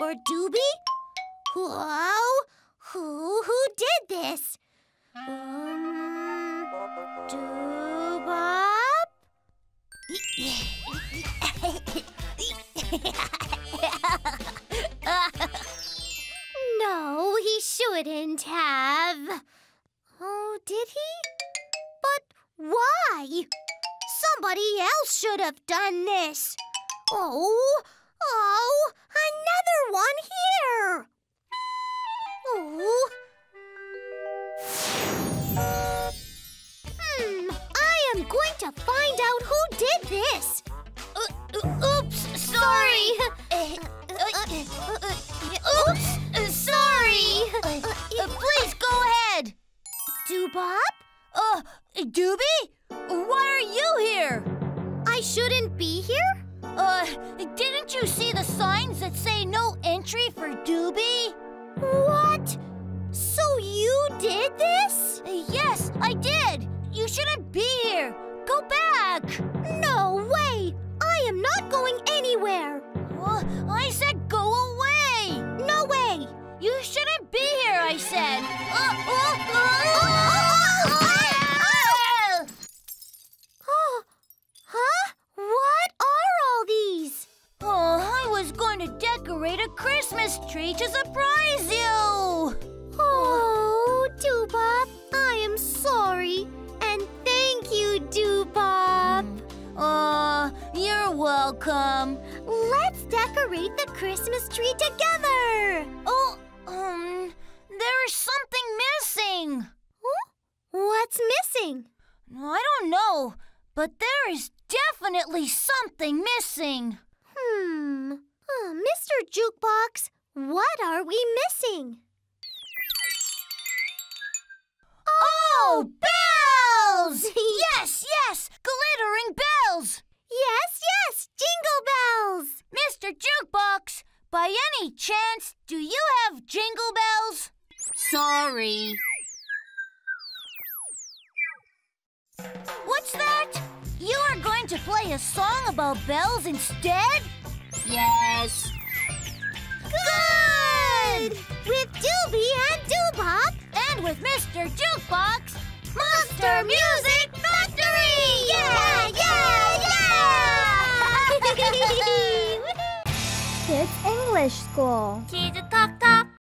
for Doobie? Whoa! Who did this? Doobop? No, he shouldn't have. Oh, did he? But why? Somebody else should have done this. Oh, another one here. Oh. I am going to find out who did this. Oops, sorry. Oops, sorry. Please go ahead. Doobop? Doobie? Why are you here? I shouldn't be here? Didn't you see the signs that say no entry for Doobie? What? So you did this? Yes, I did. You shouldn't be here. Go back. No way. I am not going anywhere. I said go away. No way. You shouldn't be here, I said. Huh? What are all these? I was going to decorate a Christmas tree to surprise you. Oh, Doobop, I am sorry. And thank you, Doobop. You're welcome. Let's decorate the Christmas tree together. There is something missing. Huh? What's missing? I don't know, but there is definitely something missing. Mr. Jukebox, what are we missing? Oh, bells! Yes! Glittering bells! Yes, jingle bells! Mr. Jukebox, by any chance, do you have jingle bells? Sorry. What's that? You are going to play a song about bells instead? Yes. Good! With Doobie and Doobop. And with Mr. Jukebox, Monster Music Factory! Yeah! Kids English School. Kidstalk